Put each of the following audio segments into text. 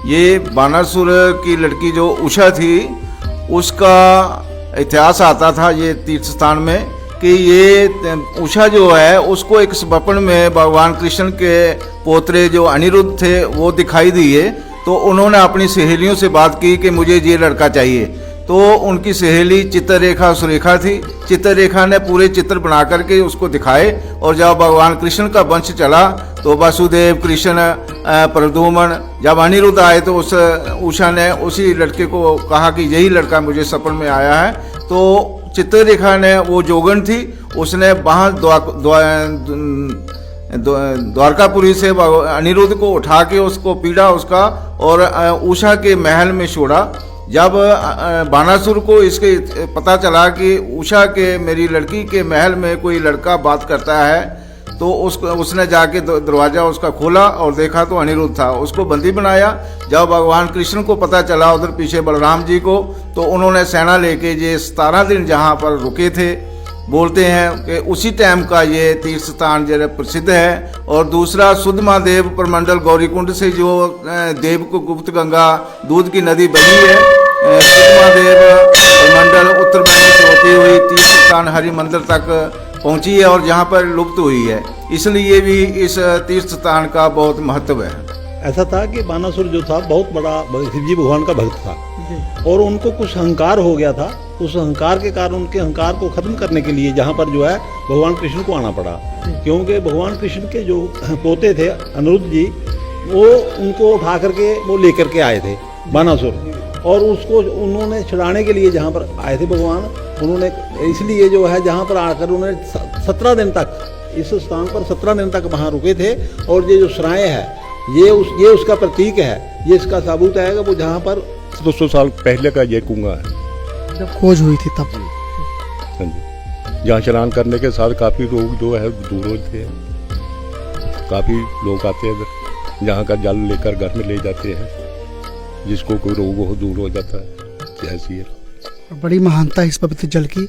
ये बानासुर की लड़की जो उषा थी उसका इतिहास आता था ये तीर्थ स्थान में कि ये उषा जो है उसको एक स्वप्न में भगवान कृष्ण के पोतरे जो अनिरुद्ध थे वो दिखाई दिए। तो उन्होंने अपनी सहेलियों से बात की कि मुझे ये लड़का चाहिए। तो उनकी सहेली चित्ररेखा सुरेखा थी। चित्ररेखा ने पूरे चित्र बना करके उसको दिखाए और जब भगवान कृष्ण का वंश चला तो वासुदेव कृष्ण प्रद्युम्न जब अनिरुद्ध आए तो उस उषा ने उसी लड़के को कहा कि यही लड़का मुझे सपन में आया है। तो चित्ररेखा ने वो जोगन थी उसने वहाँ द्वारकापुरी से अनिरुद्ध को उठा के उसको पीड़ा उसका और उषा के महल में छोड़ा। जब बानासुर को इसके पता चला कि उषा के मेरी लड़की के महल में कोई लड़का बात करता है तो उसने जाके दरवाज़ा उसका खोला और देखा तो अनिरुद्ध था। उसको बंदी बनाया। जब भगवान कृष्ण को पता चला उधर पीछे बलराम जी को तो उन्होंने सेना लेके ये 17 दिन जहाँ पर रुके थे। बोलते हैं कि उसी टाइम का ये तीर्थ स्थान जो प्रसिद्ध है। और दूसरा सुद्धमा देव प्रमंडल गौरीकुंड से जो देव को गुप्त गंगा दूध की नदी बनी है, सुद्धमा देव प्रमंडल उत्तर बंग से होती हुई तीर्थ स्थान हरि मंदिर तक पहुंची है और जहाँ पर लुप्त हुई है। इसलिए भी इस तीर्थ स्थान का बहुत महत्व है। ऐसा था कि बानासुर जो था बहुत बड़ा शिवजी भगवान का भक्त था और उनको कुछ अहंकार हो गया था। उस अहंकार के कारण उनके अहंकार को खत्म करने के लिए जहाँ पर जो है भगवान कृष्ण को आना पड़ा, क्योंकि भगवान कृष्ण के जो पोते थे अनिरुद्ध जी वो उनको उठा करके वो लेकर के आए थे बानासुर और उसको उन्होंने छुड़ाने के लिए जहाँ पर आए थे भगवान उन्होंने इसलिए जो है जहाँ पर आकर उन्होंने 17 दिन तक इस स्थान पर 17 दिन तक वहाँ रुके थे। और ये जो सराय है ये उसका प्रतीक है, ये इसका साबूत है कि वो जहाँ पर 200 साल पहले का ये कुआं है जब खोज हुई थी तब। हाँ जी, यहाँ स्नान करने के साथ काफ़ी लोग जो है दूर होते हैं, काफ़ी लोग आते हैं जहाँ का जल लेकर घर में ले जाते हैं, जिसको कोई रोग हो दूर हो जाता है। ऐसी है बड़ी महानता है इस पवित्र जल की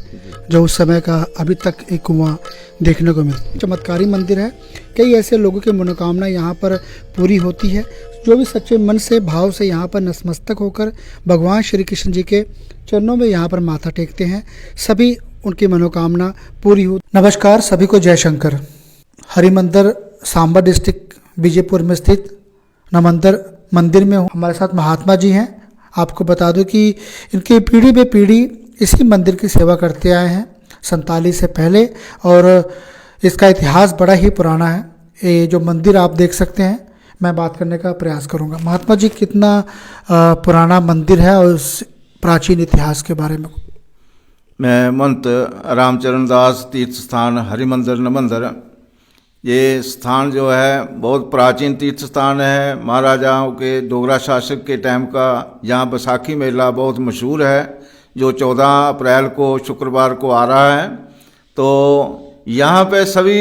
जो उस समय का अभी तक एक कुआं देखने को मिलता। चमत्कारी मंदिर है। कई ऐसे लोगों की मनोकामना यहाँ पर पूरी होती है जो भी सच्चे मन से भाव से यहाँ पर नतमस्तक होकर भगवान श्री कृष्ण जी के चरणों में यहाँ पर माथा टेकते हैं, सभी उनकी मनोकामना पूरी हो। नमस्कार सभी को, जय शंकर। हरिमंदिर सांबा डिस्ट्रिक्ट विजयपुर में स्थित नमंदर मंदिर में हमारे साथ महात्मा जी हैं। आपको बता दूं कि इनकी पीढ़ी बे पीढ़ी इसी मंदिर की सेवा करते आए हैं 47 से पहले और इसका इतिहास बड़ा ही पुराना है। ये जो मंदिर आप देख सकते हैं, मैं बात करने का प्रयास करूंगा। महात्मा जी कितना पुराना मंदिर है और उस प्राचीन इतिहास के बारे में। मैं महंत रामचरण दास तीर्थ स्थान हरिमंदिर नमंदर, ये स्थान जो है बहुत प्राचीन तीर्थ स्थान है। महाराजाओं के डोगरा शासक के टाइम का यहाँ बैसाखी मेला बहुत मशहूर है जो 14 अप्रैल को शुक्रवार को आ रहा है। तो यहाँ पे सभी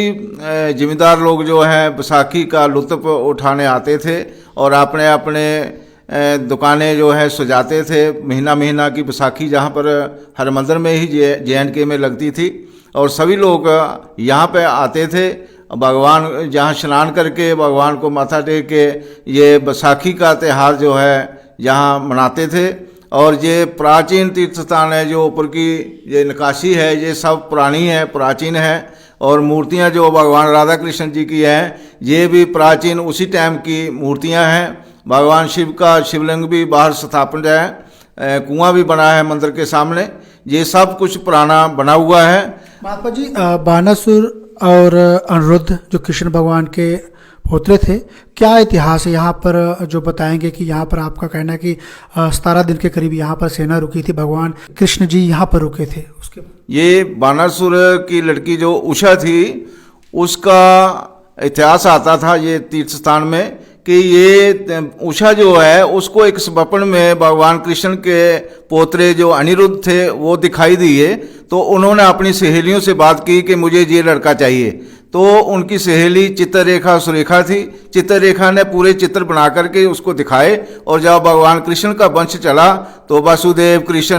जिम्मेदार लोग जो हैं बैसाखी का लुत्फ़ उठाने आते थे और अपने अपने दुकानें जो है सजाते थे। महीना की बैसाखी जहाँ पर हरिमंदिर में ही JNK में लगती थी और सभी लोग यहाँ पे आते थे। भगवान जहाँ स्नान करके भगवान को माथा टेक के ये बैसाखी का त्यौहार जो है यहाँ मनाते थे। और ये प्राचीन तीर्थ स्थान है, जो ऊपर की ये नक्काशी है ये सब पुरानी है, प्राचीन है। और मूर्तियाँ जो भगवान राधा कृष्ण जी की हैं ये भी प्राचीन उसी टाइम की मूर्तियाँ हैं। भगवान शिव का शिवलिंग भी बाहर स्थापित है, कुआं भी बना है मंदिर के सामने। ये सब कुछ पुराना बना हुआ है। महात्मा जी, बानासुर और अनिरुद्ध जो कृष्ण भगवान के पोतरे थे, क्या इतिहास है यहाँ पर जो बताएंगे कि यहाँ पर आपका कहना है कि 17 दिन के करीब यहाँ पर सेना रुकी थी, भगवान कृष्ण जी यहाँ पर रुके थे। उसके ये बानासुर की लड़की जो उषा थी उसका इतिहास आता था ये तीर्थ स्थान में कि ये उषा जो है उसको एक स्वप्न में भगवान कृष्ण के पोतरे जो अनिरुद्ध थे वो दिखाई दिए। तो उन्होंने अपनी सहेलियों से बात की कि मुझे ये लड़का चाहिए। तो उनकी सहेली चित्ररेखा सुरेखा थी। चित्ररेखा ने पूरे चित्र बना करके उसको दिखाए और जब भगवान कृष्ण का वंश चला तो वासुदेव कृष्ण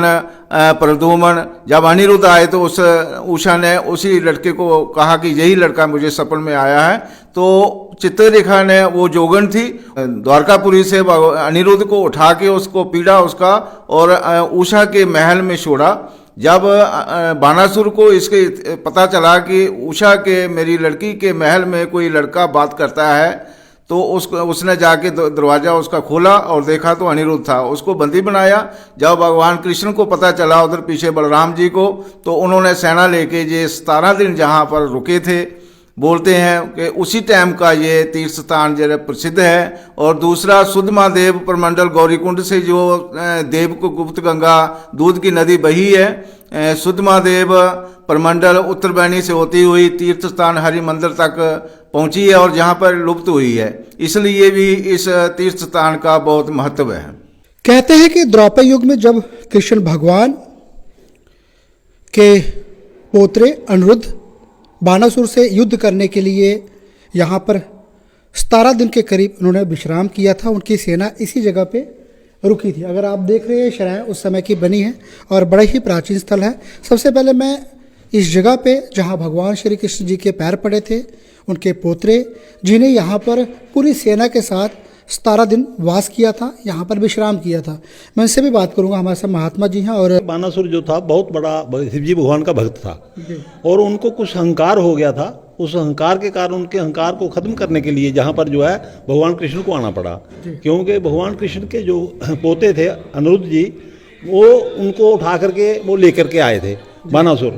प्रद्युम्न जब अनिरुद्ध आए तो उस उषा ने उसी लड़के को कहा कि यही लड़का मुझे सपन में आया है। तो चित्ररेखा ने वो जोगन थी, द्वारकापुरी से अनिरुद्ध को उठा के उसको पीड़ा उसका और उषा के महल में छोड़ा। जब बानासुर को इसके पता चला कि उषा के मेरी लड़की के महल में कोई लड़का बात करता है, तो उसने जाके दरवाज़ा उसका खोला और देखा तो अनिरुद्ध था। उसको बंदी बनाया। जब भगवान कृष्ण को पता चला उधर पीछे बलराम जी को, तो उन्होंने सेना लेके ये 17 दिन जहाँ पर रुके थे, बोलते हैं कि उसी टाइम का ये तीर्थ स्थान जो प्रसिद्ध है। और दूसरा सुद्धमहादेव प्रमंडल गौरीकुंड से जो देव को गुप्त गंगा दूध की नदी बही है, सुद्धमहादेव प्रमंडल उत्तरबैनी से होती हुई तीर्थ स्थान हरिमंदिर तक पहुंची है और जहां पर लुप्त हुई है। इसलिए भी इस तीर्थ स्थान का बहुत महत्व है। कहते हैं कि द्वापर युग में जब कृष्ण भगवान के पोतरे अनिरुद्ध बानासुर से युद्ध करने के लिए यहाँ पर 17 दिन के करीब उन्होंने विश्राम किया था, उनकी सेना इसी जगह पे रुकी थी। अगर आप देख रहे हैं शराय उस समय की बनी है और बड़ा ही प्राचीन स्थल है। सबसे पहले मैं इस जगह पे जहाँ भगवान श्री कृष्ण जी के पैर पड़े थे, उनके पोतरे जिन्हें यहाँ पर पूरी सेना के साथ 17 दिन वास किया था, यहाँ पर विश्राम किया था, मैं इनसे भी बात करूँगा। हमारे साथ महात्मा जी हैं। और बानासुर जो था बहुत बड़ा शिव जी भगवान का भक्त था और उनको कुछ अहंकार हो गया था। उस अहंकार के कारण उनके अहंकार को ख़त्म करने के लिए जहाँ पर जो है भगवान कृष्ण को आना पड़ा, क्योंकि भगवान कृष्ण के जो पोते थे अनिरुद्ध जी, वो उनको उठा करके वो लेकर के आए थे बानासुर,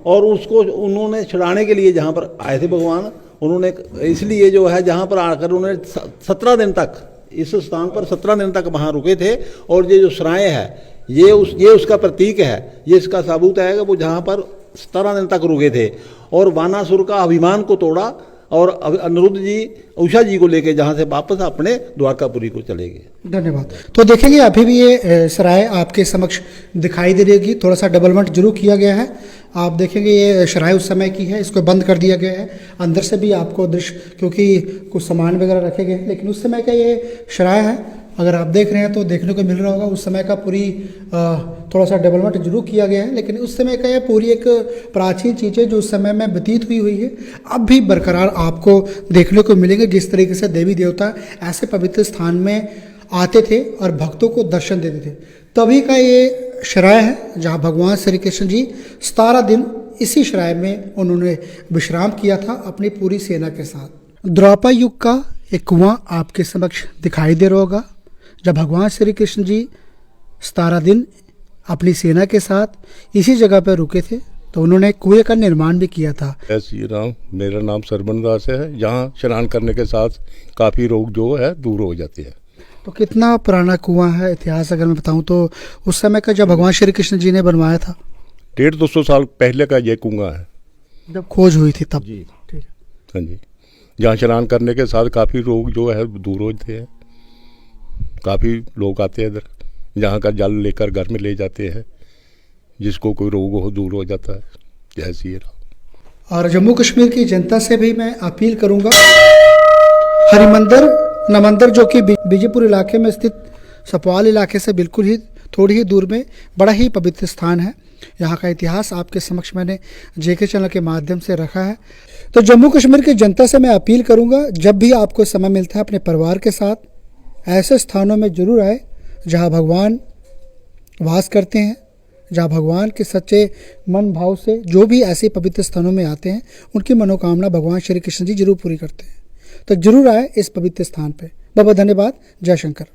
और उसको उन्होंने छुड़ाने के लिए जहाँ पर आए थे भगवान, उन्होंने इसलिए जो है जहाँ पर आकर उन्होंने 17 दिन तक इस स्थान पर 17 दिन तक वहाँ रुके थे। और ये जो सराय है ये उसका प्रतीक है, ये इसका सबूत है कि वो जहाँ पर 17 दिन तक रुके थे और बानासुर का अभिमान को तोड़ा और अनिरुद्ध जी उषा जी को लेके जहाँ से वापस अपने द्वारकापुरी को चले गए। धन्यवाद। तो देखेंगे अभी भी ये सराय आपके समक्ष दिखाई दे रहेगी, थोड़ा सा डेवलपमेंट जरूर किया गया है। आप देखेंगे ये सराय उस समय की है, इसको बंद कर दिया गया है। अंदर से भी आपको दृश्य, क्योंकि कुछ सामान वगैरह रखे गए हैं, लेकिन उस समय का ये सराय है। अगर आप देख रहे हैं तो देखने को मिल रहा होगा उस समय का पूरी थोड़ा सा डेवलपमेंट जरूर किया गया है, लेकिन उस समय का यह पूरी एक प्राचीन चीज़ें जो उस समय में व्यतीत हुई है अब भी बरकरार आपको देखने को मिलेंगे। जिस तरीके से देवी देवता ऐसे पवित्र स्थान में आते थे और भक्तों को दर्शन देते थे, तभी का ये सराय है जहाँ भगवान श्री कृष्ण जी 17 दिन इसी सराय में उन्होंने विश्राम किया था अपनी पूरी सेना के साथ। द्वापर युग का एक कुआं आपके समक्ष दिखाई दे रहा होगा, जब भगवान श्री कृष्ण जी 17 दिन अपनी सेना के साथ इसी जगह पर रुके थे, तो उन्होंने कुएं का निर्माण भी किया था। जय श्री राम। मेरा नाम सरबन दास है। यहाँ स्नान करने के साथ काफ़ी रोग जो है दूर हो जाते हैं। तो कितना पुराना कुआं है? इतिहास अगर मैं बताऊं तो उस समय का जब भगवान श्री कृष्ण जी ने बनवाया था, 150-200 साल पहले का ये कुआं है, जब खोज हुई थी तब। जी हाँ जी। जहाँ स्नान करने के साथ काफ़ी रोग जो है दूर होते हैं। काफ़ी लोग आते हैं इधर, जहाँ का जल लेकर घर में ले जाते हैं, जिसको कोई रोग हो दूर हो जाता है। जय श्री राम। और जम्मू कश्मीर की जनता से भी मैं अपील करूंगा, हरिमंदिर नमंदिर जो कि बीजेपुर इलाके में स्थित सपवाल इलाके से बिल्कुल ही थोड़ी ही दूर में बड़ा ही पवित्र स्थान है। यहाँ का इतिहास आपके समक्ष मैंने जेके चैनल के माध्यम से रखा है। तो जम्मू कश्मीर की जनता से मैं अपील करूँगा, जब भी आपको समय मिलता है अपने परिवार के साथ ऐसे स्थानों में जरूर आए जहाँ भगवान वास करते हैं, जहाँ भगवान के सच्चे मन भाव से जो भी ऐसे पवित्र स्थानों में आते हैं उनकी मनोकामना भगवान श्री कृष्ण जी जरूर पूरी करते हैं। तो जरूर आए इस पवित्र स्थान पे। बहुत बहुत धन्यवाद। जय शंकर।